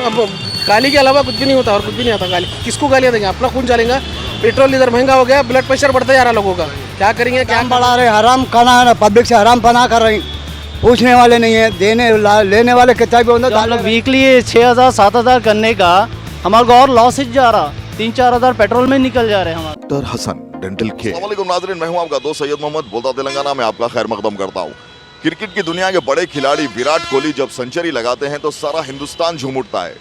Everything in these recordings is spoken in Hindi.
अब गाली के अलावा कुछ भी नहीं होता और कुछ भी नहीं आता। गाली किसको गालियाँ देंगे? अपना खून चलेगा। पेट्रोल इधर महंगा हो गया, ब्लड प्रेशर बढ़ता जा रहा लोगों का। क्या करेंगे? क्या बढ़ा रहे, हराम खाना है ना, पब्लिक से हराम पना कर रही, पूछने वाले नहीं है, लेने वाले कितना भी होता हम लोग वीकली 6,000 7,000 करने का हमारे को और लॉस जा रहा, 3-4 हज़ार पेट्रोल में निकल जा रहे हैं हमारे। Doctor Hasan dental care. अस्सलाम वालेकुम नाज़रीन, मैं हूं आपका दोस्त सैयद मोहम्मद, बोलता तेलंगाना में आपका खैर मकदम करता हूं। क्रिकेट की दुनिया के बड़े खिलाड़ी विराट कोहली जब सेंचुरी लगाते हैं तो सारा हिंदुस्तान झूम उठता है,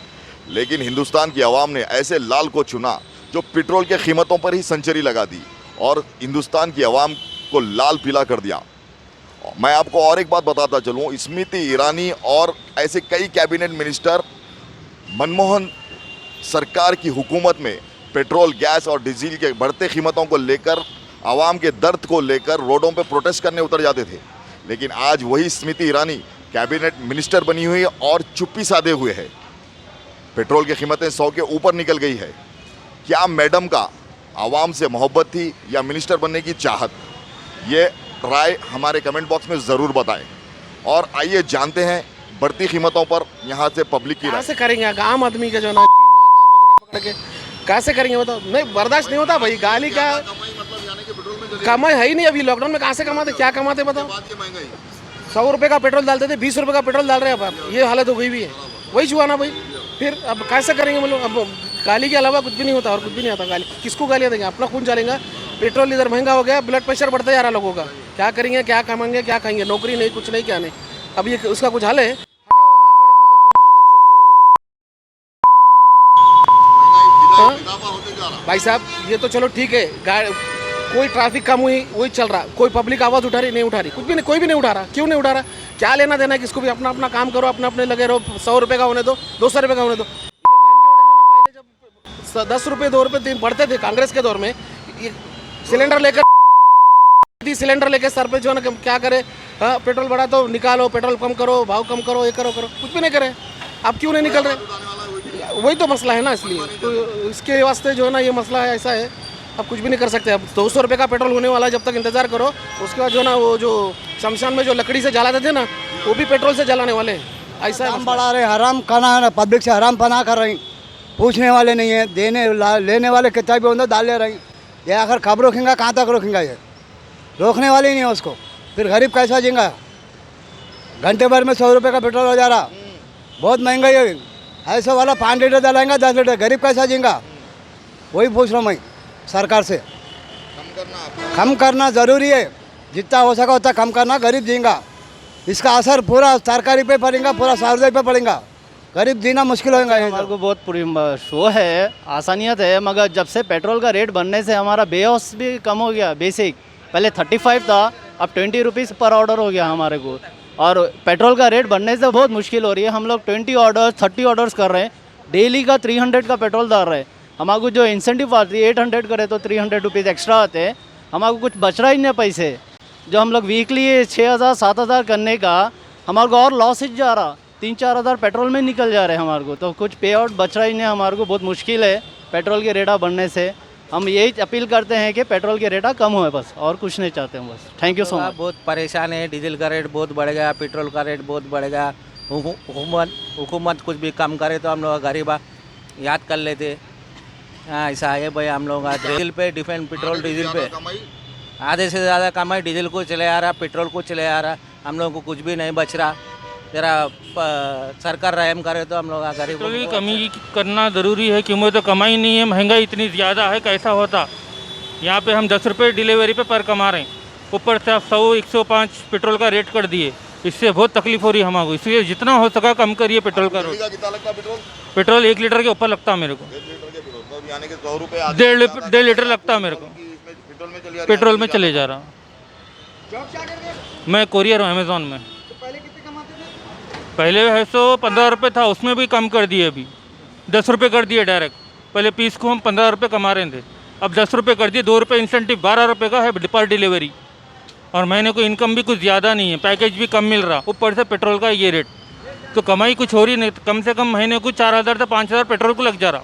लेकिन हिंदुस्तान की आवाम ने ऐसे लाल को चुना जो पेट्रोल के कीमतों पर ही सेंचुरी लगा दी और हिंदुस्तान की आवाम को लाल पीला कर दिया। मैं आपको और एक बात बताता चलूँ, स्मृति ईरानी और ऐसे कई कैबिनेट मिनिस्टर मनमोहन सरकार की हुकूमत में पेट्रोल, गैस और डीजल के बढ़ते कीमतों को लेकर, आवाम के दर्द को लेकर रोडों पर प्रोटेस्ट करने उतर जाते थे, लेकिन आज वही स्मृति ईरानी कैबिनेट मिनिस्टर बनी हुई और चुप्पी साधे हुए है। पेट्रोल की कीमतें 100 के ऊपर निकल गई है। क्या मैडम का आवाम से मोहब्बत थी या मिनिस्टर बनने की चाहत? ये राय हमारे कमेंट बॉक्स में ज़रूर बताएं। और आइए जानते हैं बढ़ती कीमतों पर यहाँ से पब्लिक की राय। कैसे करेंगे? आम आदमी का जो ना माँ का बोतड़ा पकड़ के कैसे करेंगे? बताओ। नहीं, बर्दाश्त नहीं होता भाई। गाली क्या कमाई है ही नहीं। अभी लॉकडाउन में कहाँ से कमाते, क्या कमाते बताओ? 100 रुपये का पेट्रोल डालते थे, 20 रुपये का पेट्रोल डाल रहे हैं अब। ये हालत हो गई भी है। वही छुआ ना भाई। फिर अब कैसे करेंगे हम लोग? अब गाली के अलावा कुछ भी नहीं होता और कुछ भी नहीं आता। गाली किसको गालियाँ देंगे? अपना खून चलेगा। पेट्रोल इधर महंगा हो गया, ब्लड प्रेशर बढ़ता जा रहा लोगों का। क्या करेंगे? क्या कमाएंगे? क्या खाएंगे? नौकरी नहीं, कुछ नहीं, क्या नहीं। अब ये उसका कुछ हल है? भाई साहब ये तो चलो ठीक है, कोई ट्रैफिक कम हुई वही चल रहा, कोई पब्लिक आवाज़ उठा रही नहीं उठा रही, कुछ भी नहीं, कोई भी नहीं उठा रहा। क्यों नहीं उठा रहा? क्या लेना देना है किसको भी? अपना अपना काम करो, अपने अपने लगे रहो। 100 रुपये का होने दो, 200 रुपये का होने दो। ये बहन के वजह से पहले जब 10 रुपये 2 रुपये बढ़ते थे कांग्रेस के दौर में, ये सिलेंडर लेकर सर पे जो है ना क्या करे, हाँ पेट्रोल बढ़ा तो निकालो, पेट्रोल कम करो, भाव कम करो, ये करो, कुछ भी नहीं करे। आप क्यों नहीं निकल रहे? वही तो मसला है ना, इसलिए तो इसके वास्ते जो है ना ये मसला है, ऐसा है। अब कुछ भी नहीं कर सकते। अब 200 रुपये का पेट्रोल होने वाला है, जब तक इंतजार करो। उसके बाद जो है ना वो जो शमशान में जो लकड़ी से जलाते थे ना, वो भी पेट्रोल से जलाने वाले हैं। ऐसा है। बढ़ा रहे, हराम खाना है ना, पब्लिक से हराम पना कर रही, पूछने वाले नहीं है, लेने वाले कितना भी होता डाल ले रही। ये आखिर कब रोकेंगे? कहाँ तक रोकेंगे? ये रोकने वाले ही नहीं है उसको। फिर गरीब कैसा जीएगा? घंटे भर में 100 रुपये का पेट्रोल हो जा रहा, बहुत महंगाई है। ऐसा वाला 5 लीटर डालेंगे, 10 लीटर, गरीब कैसा जीएगा? वही पूछ रहा हूँ मैं सरकार से। कम करना ज़रूरी है, जितना हो सका उतना कम करना, गरीब जीएगा। इसका असर पूरा सरकारी पे पड़ेगा, पूरा सार्वजनिक पे पड़ेगा, गरीब जीना मुश्किल होगा। हमारे को बहुत पूरी शो है, आसानियत है, मगर जब से पेट्रोल का रेट बढ़ने से हमारा बेहोश भी कम हो गया। बेसिक पहले 35 था, अब 20 रुपीज़ पर ऑर्डर हो गया हमारे को। और पेट्रोल का रेट बढ़ने से बहुत मुश्किल हो रही है। हम लोग 20 ऑर्डर्स 30 ऑर्डर्स कर रहे हैं, डेली का 300 का पेट्रोल डाल रहे हैं। हमारे को जो इंसेंटिव आती है 800 करे तो 300 रुपीज़ एक्स्ट्रा आते हैं। हमारे को कुछ बच रहा ही नहीं पैसे। जो हम लोग वीकली 6,000 7,000 करने का हमारे को और लॉस जा रहा, 3-4 हज़ार पेट्रोल में निकल जा रहे हैं हमारे को। तो कुछ पे आउट बच रहा ही नहीं हमारे को। बहुत मुश्किल है पेट्रोल के रेटा बढ़ने से। हम यही अपील करते हैं कि पेट्रोल के रेटा कम होए, बस और कुछ नहीं चाहते हैं बस। Thank you so much. बहुत परेशान है, डीजल का रेट बहुत बढ़ गया, पेट्रोल का रेट बहुत बढ़ गया। हुकूमत कुछ भी कम करे तो हम लोग गरीबा याद कर लेते। हाँ ऐसा है भाई, हम लोग डीजल पे डिपेंड, पेट्रोल डीजल पे आधे से ज़्यादा कमाई डीजल को चले आ रहा, पेट्रोल को चले आ रहा। हम लोगों को कुछ भी नहीं बच रहा। जरा सरकार रहम करे तो हम लोग गरीब। पेट्रोल की कमी करना ज़रूरी है, क्योंकि तो कमाई नहीं है, महंगाई इतनी ज़्यादा है। कैसा होता? यहाँ पे हम 10 रुपये डिलीवरी पे पर कमा रहे हैं, ऊपर से आप 100-105 पेट्रोल का रेट कर दिए। इससे बहुत तकलीफ हो रही है हमको, इसलिए जितना हो सका कम करिए पेट्रोल का रेट। पेट्रोल 1 लीटर के ऊपर लगता है मेरे को, 1.5 लीटर लगता है मेरे को। पेट्रोल में चले जा रहा। मैं कोरियर हूँ अमेज़ॉन में। पहले है 15 रुपये था, उसमें भी कम कर दिए। अभी 10 रुपये कर दिए डायरेक्ट। पहले पीस को हम 15 रुपये कमा रहे थे, अब 10 रुपये कर दिए। 2 रुपये इंसेंटिव, 12 रुपये का है पर डिलीवरी। और महीने को इनकम भी कुछ ज़्यादा नहीं है, पैकेज भी कम मिल रहा, ऊपर से पेट्रोल का ये रेट। तो कमाई कुछ हो रही नहीं। कम से कम महीने को 4,000 से 5,000 पेट्रोल को लग जा रहा।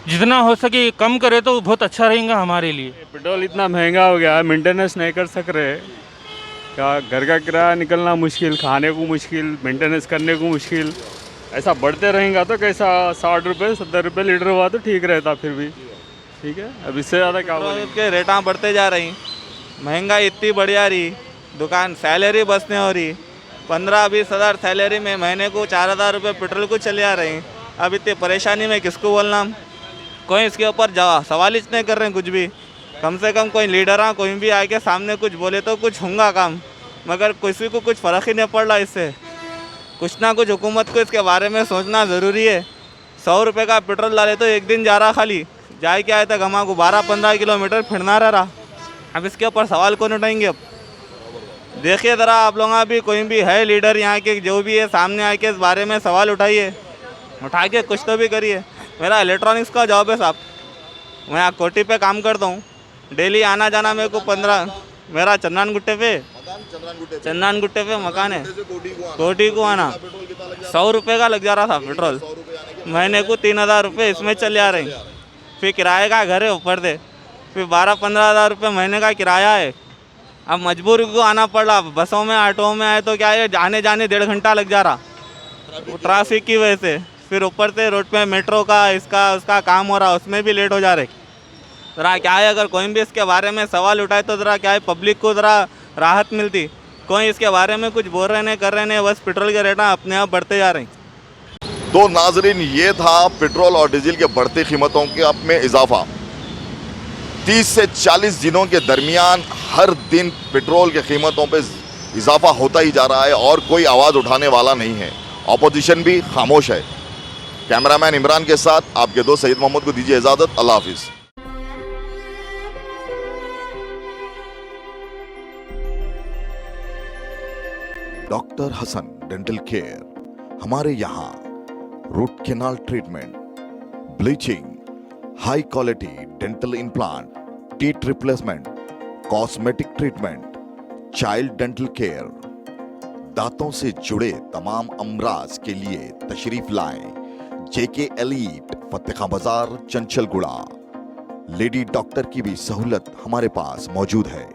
जितना हो सके कम करे तो बहुत अच्छा रहेगा हमारे लिए। पेट्रोल इतना महंगा हो गया है, मेंटेनेंस नहीं कर सक रहे, घर का किराया निकलना मुश्किल, खाने को मुश्किल, मेंटेनेंस करने को मुश्किल। ऐसा बढ़ते रहेगा तो कैसा 60 रुपये 70 रुपये लीटर हुआ तो ठीक रहता फिर भी। ठीक है, अब इससे ज़्यादा क्या बोलेंगे। के रेटा बढ़ते जा रही, महंगाई इतनी बढ़ जा रही, दुकान सैलरी बस नहीं हो रही। 15-20 हज़ार सैलरी में महीने को 4,000 रुपये पेट्रोल को चले आ रही। अब इतनी परेशानी में किसको बोलना, कोई इसके ऊपर सवाल ही नहीं कर रहे हैं कुछ भी। कम से कम कोई लीडर आ कोई भी आके सामने कुछ बोले तो कुछ होगा काम, मगर किसी को कुछ फ़र्क ही नहीं पड़ रहा इससे। कुछ ना कुछ हुकूमत को इसके बारे में सोचना ज़रूरी है। 100 रुपये का पेट्रोल डाले तो एक दिन जा रहा खाली, जाए क्या आए तक हमारे को 12-15 किलोमीटर फिरना रहा। अब इसके ऊपर सवाल कौन उठाएंगे। अब देखिए ज़रा आप लोग भी, कोई भी है लीडर यहाँ के जो भी है, सामने आके इस बारे में सवाल उठाइए, उठा के कुछ तो भी करिए। मेरा इलेक्ट्रॉनिक्स का जॉब है साहब, मैं यहाँ कोठी पे काम करता हूँ। डेली आना जाना मेरे को 15, मेरा चंदन गुट्टे पे मकान है, कोठी को आना 100 रुपये का लग जा रहा था पेट्रोल। महीने को 3,000 रुपये इसमें चले आ रहे हैं। फिर किराए का घर है ऊपर से, फिर 12-15 हज़ार रुपये महीने का किराया है। अब मजबूर को आना पड़ रहा, बसों में ऑटो में आए तो क्या है, आने जाने 1.5 घंटा लग जा रहा ट्रैफिक की वजह से। फिर ऊपर से रोड पे मेट्रो का इसका उसका काम हो रहा, उसमें भी लेट हो जा रहे। ज़रा क्या है, अगर कोई भी इसके बारे में सवाल उठाए तो ज़रा क्या है, पब्लिक को ज़रा राहत मिलती। कोई इसके बारे में कुछ बोल रहे नहीं, कर रहे नहीं, बस पेट्रोल के रेट अपने आप बढ़ते जा रहे हैं। तो नाजरीन, ये था पेट्रोल और डीजल के बढ़ती कीमतों के अब में इजाफा। 30 से 40 दिनों के दरमियान हर दिन पेट्रोल की कीमतों पे इजाफा होता ही जा रहा है और कोई आवाज़ उठाने वाला नहीं है। ऑपोजिशन भी खामोश है। कैमरामैन इमरान के साथ आपके दोस्त सैयद मोहम्मद को दीजिए इजाज़त। अल्लाह हाफिज़। डॉक्टर हसन डेंटल केयर, हमारे यहाँ root canal treatment, bleaching, high quality dental implant, teeth replacement, cosmetic treatment, child dental care, दांतों से जुड़े तमाम अमराज के लिए तशरीफ लाएं। जेके एलीट, फतेखा बाजार, चंचलगुड़ा। लेडी डॉक्टर की भी सहूलत हमारे पास मौजूद है।